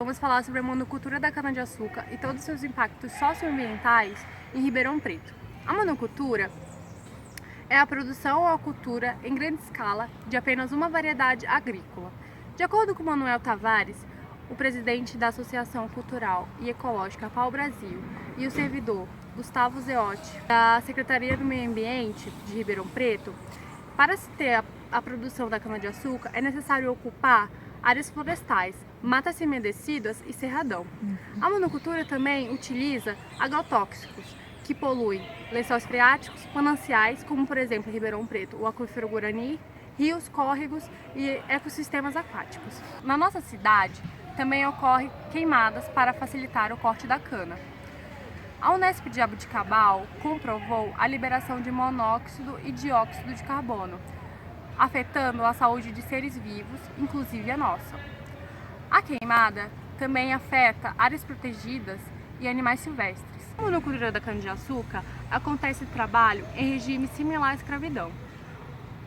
Vamos falar sobre a monocultura da cana-de-açúcar e todos os seus impactos socioambientais em Ribeirão Preto. A monocultura é a produção ou a cultura em grande escala de apenas uma variedade agrícola. De acordo com Manuel Tavares, o presidente da Associação Cultural e Ecológica Pau Brasil, e o servidor Gustavo Zeotti, da Secretaria do Meio Ambiente de Ribeirão Preto, para se ter a produção da cana-de-açúcar é necessário ocupar áreas florestais, matas semidecidas e cerradão. A monocultura também utiliza agrotóxicos que poluem lençóis freáticos, mananciais, como por exemplo em Ribeirão Preto, o aquífero Guarani, rios, córregos e ecossistemas aquáticos. Na nossa cidade também ocorrem queimadas para facilitar o corte da cana. A Unesp de Jaboticabal comprovou a liberação de monóxido e dióxido de carbono, afetando a saúde de seres vivos, inclusive a nossa. A queimada também afeta áreas protegidas e animais silvestres. Na monocultura da cana-de-açúcar, acontece trabalho em regime similar à escravidão.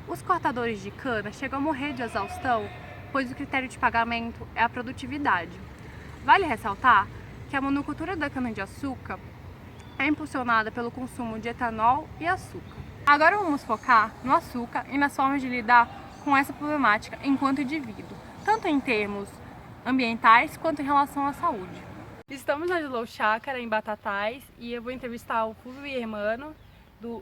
Os cortadores de cana chegam a morrer de exaustão, pois o critério de pagamento é a produtividade. Vale ressaltar que a monocultura da cana-de-açúcar é impulsionada pelo consumo de etanol e açúcar. Agora vamos focar no açúcar e nas formas de lidar com essa problemática enquanto indivíduo, tanto em termos ambientais quanto em relação à saúde. Estamos na Slow Chácara, em Batatais, e eu vou entrevistar o Fulvio Hermano,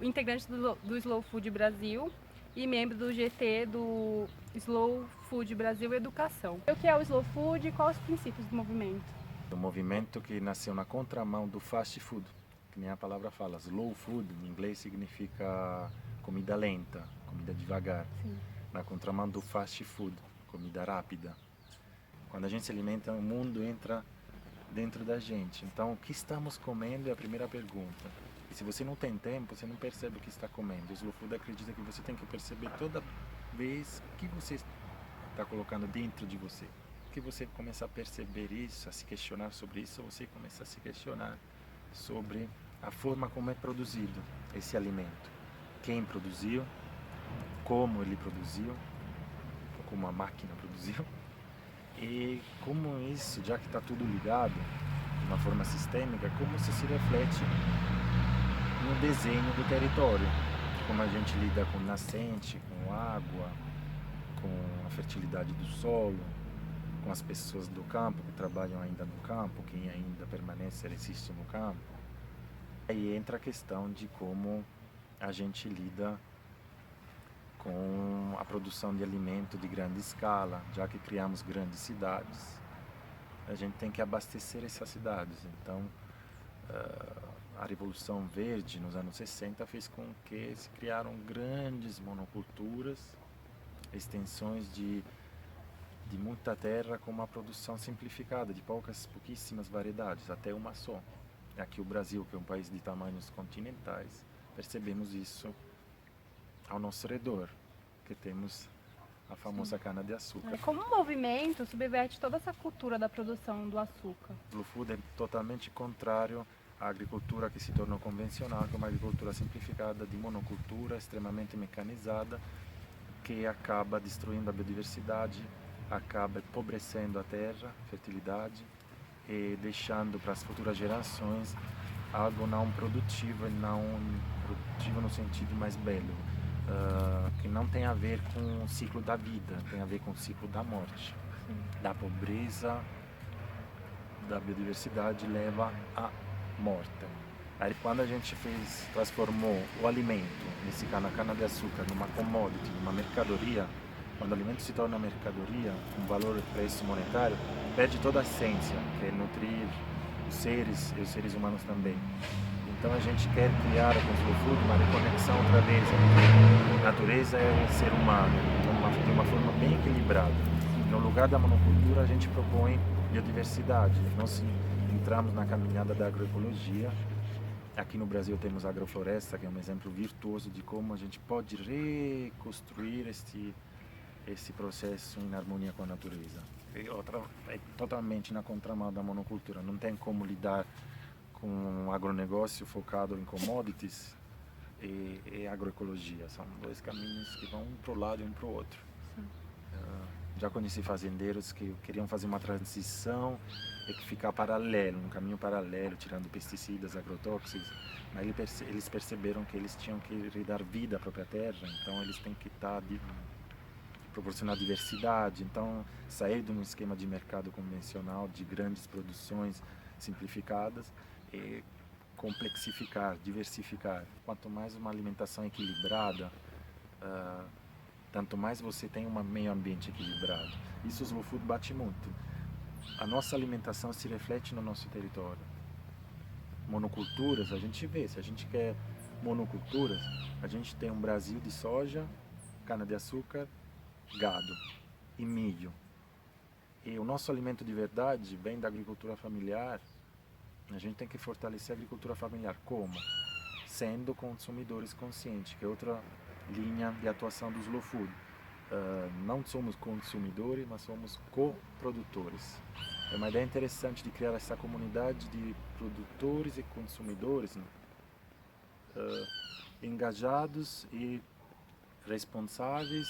integrante do Slow Food Brasil e membro do GT do Slow Food Brasil Educação. O que é o Slow Food e quais os princípios do movimento? Um movimento que nasceu na contramão do fast food, que nem a palavra fala. Slow food, em inglês, significa comida lenta, comida devagar. Sim. Na contramão do fast food, comida rápida. Quando a gente se alimenta, o mundo entra dentro da gente. Então, o que estamos comendo é a primeira pergunta. E se você não tem tempo, você não percebe o que está comendo. O Slow Food acredita que você tem que perceber toda vez o que você está colocando dentro de você. Que você começa a perceber isso, a se questionar sobre isso, você começa a se questionar sobre a forma como é produzido esse alimento. Quem produziu, como ele produziu, como a máquina produziu, e como isso, já que está tudo ligado de uma forma sistêmica, como isso se reflete no desenho do território, como a gente lida com nascente, com água, com a fertilidade do solo, com as pessoas do campo que trabalham ainda no campo, quem ainda permanece, resiste no campo. Aí entra a questão de como a gente lida com a produção de alimento de grande escala, já que criamos grandes cidades, a gente tem que abastecer essas cidades. Então, a Revolução Verde nos anos 60 fez com que se criaram grandes monoculturas, extensões de muita terra com uma produção simplificada, de pouquíssimas variedades, até uma só. Aqui o Brasil, que é um país de tamanhos continentais, percebemos isso ao nosso redor, que temos a famosa cana-de-açúcar. Como um movimento subverte toda essa cultura da produção do açúcar? O Slow Food é totalmente contrário à agricultura que se tornou convencional, que é uma agricultura simplificada, de monocultura, extremamente mecanizada, que acaba destruindo a biodiversidade, acaba empobrecendo a terra, fertilidade, e deixando para as futuras gerações algo não produtivo, e não produtivo no sentido mais belo, que não tem a ver com o ciclo da vida, tem a ver com o ciclo da morte. Da pobreza, da biodiversidade leva à morte. Aí quando a gente transformou o alimento, nesse caso a cana-de-açúcar, numa commodity, numa mercadoria, quando o alimento se torna mercadoria, com valor e preço monetário, perde toda a essência, que é nutrir os seres e os seres humanos também. Então a gente quer criar com o Slow Food uma reconexão outra vez entre natureza e ser humano, de uma forma bem equilibrada. No lugar da monocultura a gente propõe biodiversidade. Nós entramos na caminhada da agroecologia. Aqui no Brasil temos a agrofloresta, que é um exemplo virtuoso de como a gente pode reconstruir esse processo em harmonia com a natureza. É totalmente na contramão da monocultura. Não tem como lidar com um agronegócio focado em commodities e agroecologia. São dois caminhos que vão um para o lado e um para o outro. Já conheci fazendeiros que queriam fazer uma transição e que ficar paralelo, um caminho paralelo, tirando pesticidas, agrotóxicos, mas eles perceberam que eles tinham que dar vida à própria terra, então eles têm que proporcionar diversidade, então sair de um esquema de mercado convencional, de grandes produções simplificadas e complexificar, diversificar. Quanto mais uma alimentação equilibrada, tanto mais você tem um meio ambiente equilibrado. Isso o Slow Food bate muito. A nossa alimentação se reflete no nosso território. Monoculturas, a gente vê, se a gente quer monoculturas, a gente tem um Brasil de soja, cana-de-açúcar, gado e milho. E o nosso alimento de verdade vem da agricultura familiar. A gente tem que fortalecer a agricultura familiar. Como? Sendo consumidores conscientes, que é outra linha de atuação do Slow Food. Não somos consumidores, mas somos coprodutores. É uma ideia interessante de criar essa comunidade de produtores e consumidores, né? Engajados e responsáveis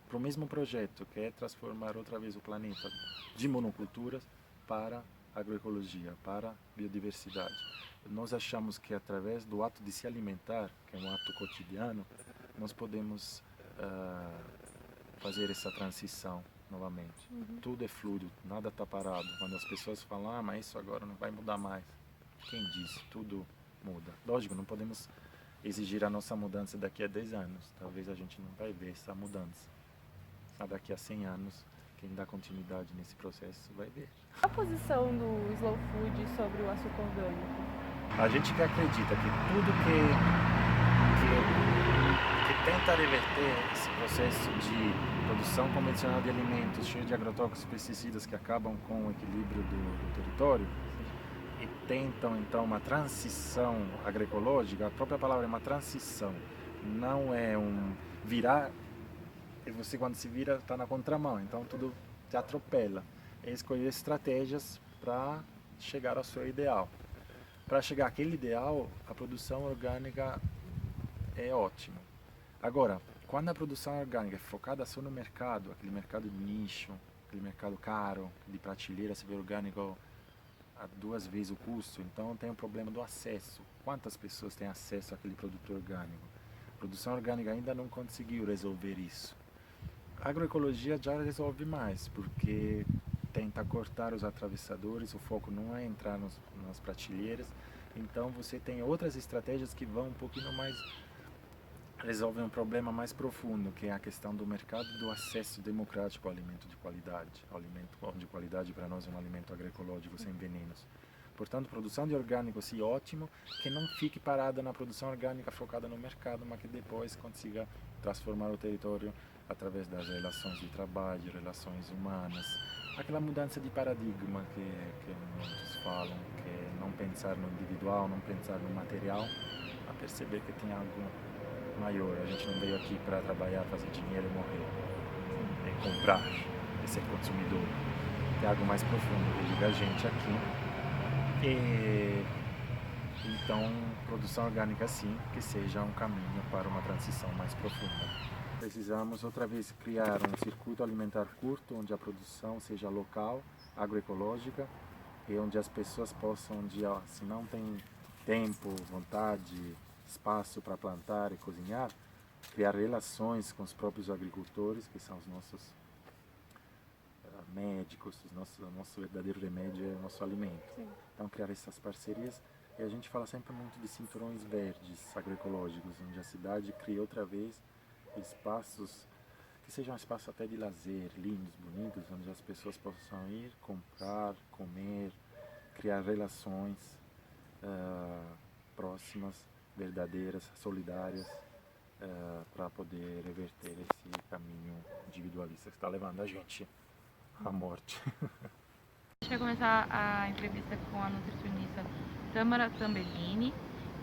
para o mesmo projeto, que é transformar outra vez o planeta de monoculturas para agroecologia, para biodiversidade. Nós achamos que através do ato de se alimentar, que é um ato cotidiano, nós podemos fazer essa transição novamente. Tudo é fluido, nada está parado. Quando as pessoas falam, mas isso agora não vai mudar mais. Quem disse? Tudo muda. Lógico, não podemos exigir a nossa mudança daqui a 10 anos. Talvez a gente não vai ver essa mudança. Mas daqui a 100 anos, quem dá continuidade nesse processo vai ver. Qual a posição do Slow Food sobre o açúcar orgânico? A gente que acredita que tudo que tenta reverter esse processo de produção convencional de alimentos cheio de agrotóxicos e pesticidas que acabam com o equilíbrio do território e tentam então uma transição agroecológica, a própria palavra é uma transição, não é um virar, e você quando se vira está na contramão, então tudo te atropela. É escolher estratégias para chegar ao seu ideal. Para chegar àquele ideal, a produção orgânica é ótima. Agora, quando a produção orgânica é focada só no mercado, aquele mercado de nicho, aquele mercado caro, de prateleira, se vê orgânico a 2 vezes o custo, então tem o problema do acesso. Quantas pessoas têm acesso àquele produto orgânico? A produção orgânica ainda não conseguiu resolver isso. A agroecologia já resolve mais, porque tenta cortar os atravessadores, o foco não é entrar nas prateleiras, então você tem outras estratégias que vão um pouquinho mais, resolvem um problema mais profundo, que é a questão do mercado do acesso democrático ao alimento de qualidade. O alimento de qualidade para nós é um alimento agroecológico sem venenos. Portanto, produção de orgânico, sim, ótimo, que não fique parada na produção orgânica focada no mercado, mas que depois consiga transformar o território através das relações de trabalho, relações humanas, aquela mudança de paradigma que muitos falam, que é não pensar no individual, não pensar no material, a perceber que tem algo maior. A gente não veio aqui para trabalhar, fazer dinheiro e morrer, é comprar, é ser consumidor. Tem algo mais profundo que liga a gente aqui. E então, produção orgânica sim, que seja um caminho para uma transição mais profunda. Precisamos outra vez criar um circuito alimentar curto, onde a produção seja local, agroecológica, e onde as pessoas possam, se não tem tempo, vontade, espaço para plantar e cozinhar, criar relações com os próprios agricultores, que são os nossos médicos, o nosso verdadeiro remédio é o nosso alimento. Sim. Então, criar essas parcerias. E a gente fala sempre muito de cinturões verdes agroecológicos, onde a cidade cria outra vez espaços que sejam espaços até de lazer, lindos, bonitos, onde as pessoas possam ir, comprar, comer, criar relações próximas, verdadeiras, solidárias, para poder reverter esse caminho individualista que está levando a gente à morte. A gente vai começar a entrevista com a nutricionista Tamara Tambellini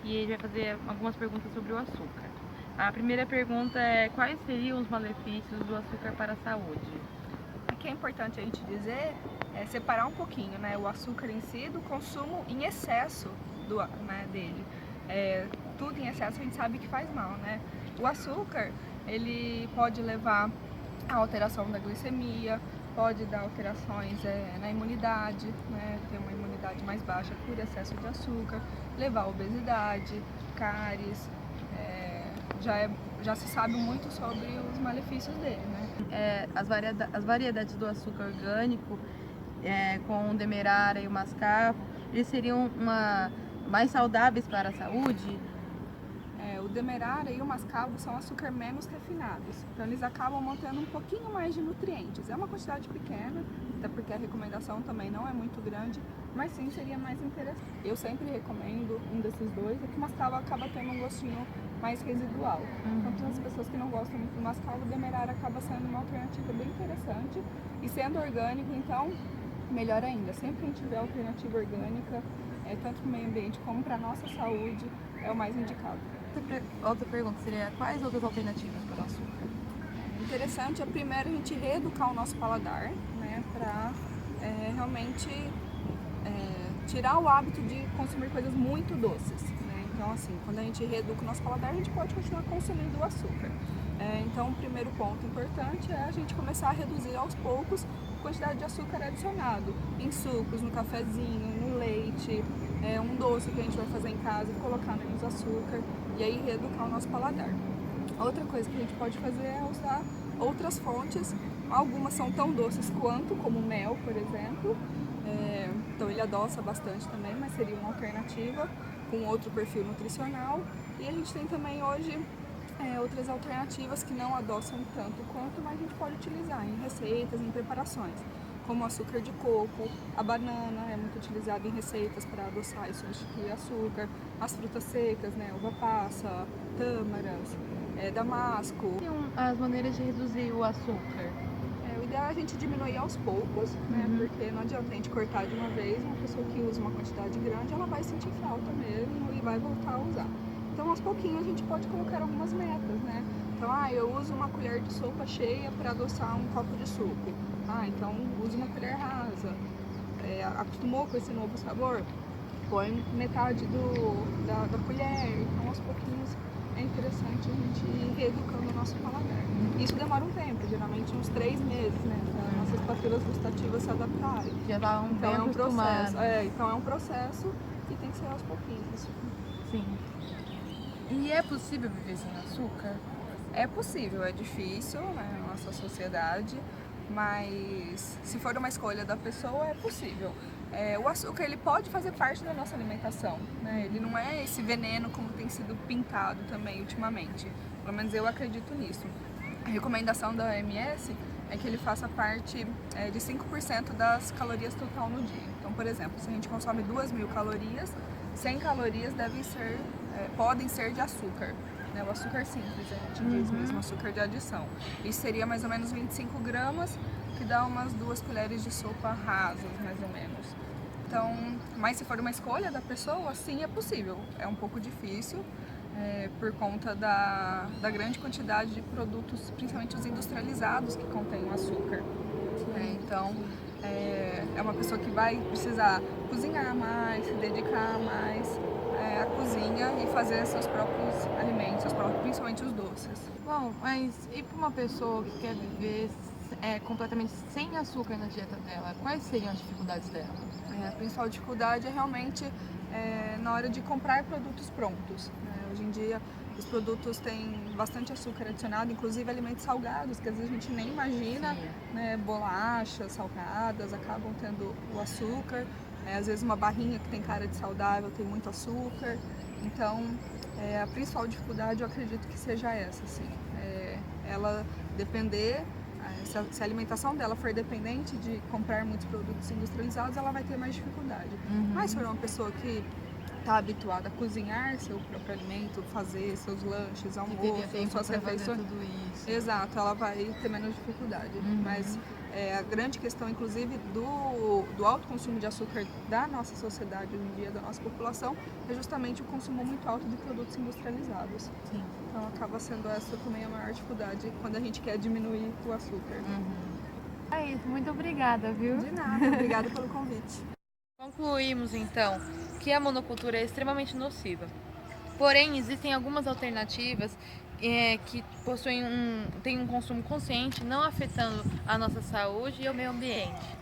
e ele vai fazer algumas perguntas sobre o açúcar. A primeira pergunta é: quais seriam os malefícios do açúcar para a saúde? O que é importante a gente dizer é separar um pouquinho, né, o açúcar em si do consumo em excesso dele. Tudo em excesso a gente sabe que faz mal, né? O açúcar, ele pode levar a alteração da glicemia, pode dar alterações na imunidade, né, ter uma imunidade mais baixa por excesso de açúcar, levar a obesidade, cáries, já se sabe muito sobre os malefícios dele, né? As variedades do açúcar orgânico, com o demerara e o mascavo, eles seriam mais saudáveis para a saúde? O demerara e o mascavo são açúcar menos refinados, então eles acabam mantendo um pouquinho mais de nutrientes. É uma quantidade pequena, até porque a recomendação também não é muito grande, mas sim seria mais interessante. Eu sempre recomendo um desses dois, é que o mascavo acaba tendo um gostinho mais residual. Então, para as pessoas que não gostam muito do mascavo, o demerara acaba sendo uma alternativa bem interessante. E sendo orgânico, então, melhor ainda. Sempre que a gente tiver alternativa orgânica, tanto para o meio ambiente como para a nossa saúde, é o mais indicado. Outra pergunta seria, quais outras alternativas para o açúcar? Interessante é primeiro a gente reeducar o nosso paladar, né, para realmente tirar o hábito de consumir coisas muito doces, né? Então, assim, quando a gente reeduca o nosso paladar, a gente pode continuar consumindo o açúcar. Então, o primeiro ponto importante é a gente começar a reduzir aos poucos a quantidade de açúcar adicionado em sucos, no cafezinho, no leite, um doce que a gente vai fazer em casa e colocar menos açúcar, e aí reeducar o nosso paladar. Outra coisa que a gente pode fazer é usar outras fontes. Algumas são tão doces quanto, como o mel, por exemplo. Então ele adoça bastante também, mas seria uma alternativa com outro perfil nutricional. E a gente tem também hoje outras alternativas que não adoçam tanto quanto, mas a gente pode utilizar em receitas, em preparações, como o açúcar de coco, a banana é muito utilizada em receitas para adoçar e substituir açúcar, as frutas secas, né, uva passa, tâmaras, damasco. As maneiras de reduzir o açúcar? O ideal é a gente diminuir aos poucos, né, porque não adianta a gente cortar de uma vez. Uma pessoa que usa uma quantidade grande, ela vai sentir falta mesmo e vai voltar a usar. Então, aos pouquinhos, a gente pode colocar algumas metas, né? Então, eu uso uma colher de sopa cheia para adoçar um copo de suco. Então, use uma colher rasa. Acostumou com esse novo sabor? Põe metade da colher. Então, aos pouquinhos, é interessante a gente ir reeducando o nosso paladar. Isso demora um tempo, geralmente uns 3 meses, né? Para nossas papilas gustativas se adaptarem. Já está Então, bem acostumado. então, é um processo e tem que ser aos pouquinhos. Sim. E é possível viver sem açúcar? É possível, é difícil, né, na nossa sociedade, mas se for uma escolha da pessoa, é possível. O açúcar, ele pode fazer parte da nossa alimentação, né? Ele não é esse veneno como tem sido pintado também ultimamente. Pelo menos eu acredito nisso. A recomendação da OMS é que ele faça parte de 5% das calorias total no dia. Então, por exemplo, se a gente consome 2.000 calorias, 100 calorias podem ser de açúcar. O açúcar simples, a gente diz mesmo, açúcar de adição. Isso seria mais ou menos 25 gramas, que dá umas 2 colheres de sopa rasas, mais ou menos. Então, mas se for uma escolha da pessoa, sim, é possível. É um pouco difícil, por conta da grande quantidade de produtos, principalmente os industrializados, que contêm o açúcar. Então, é uma pessoa que vai precisar cozinhar mais, se dedicar mais à cozinha e fazer seus próprios alimentos, principalmente os doces. Bom, mas e para uma pessoa que quer viver completamente sem açúcar na dieta dela, quais seriam as dificuldades dela? A principal dificuldade é realmente na hora de comprar produtos prontos. Hoje em dia os produtos têm bastante açúcar adicionado, inclusive alimentos salgados, que às vezes a gente nem imagina, né? Bolachas salgadas acabam tendo o açúcar, às vezes uma barrinha que tem cara de saudável tem muito açúcar. Então, a principal dificuldade eu acredito que seja essa, assim, ela depender. Se a alimentação dela for dependente de comprar muitos produtos industrializados, ela vai ter mais dificuldade. Mas se for uma pessoa que está habituada a cozinhar seu próprio alimento, fazer seus lanches, almoços, suas refeições, tudo isso. Exato, ela vai ter menos dificuldade. Mas a grande questão, inclusive, do alto consumo de açúcar da nossa sociedade hoje em dia, da nossa população, é justamente o consumo muito alto de produtos industrializados. Sim. Então acaba sendo essa também a maior dificuldade quando a gente quer diminuir o açúcar. É isso, muito obrigada, viu? De nada, obrigada pelo convite. Concluímos então que a monocultura é extremamente nociva. Porém, existem algumas alternativas que possuem tem um consumo consciente, não afetando a nossa saúde e o meio ambiente.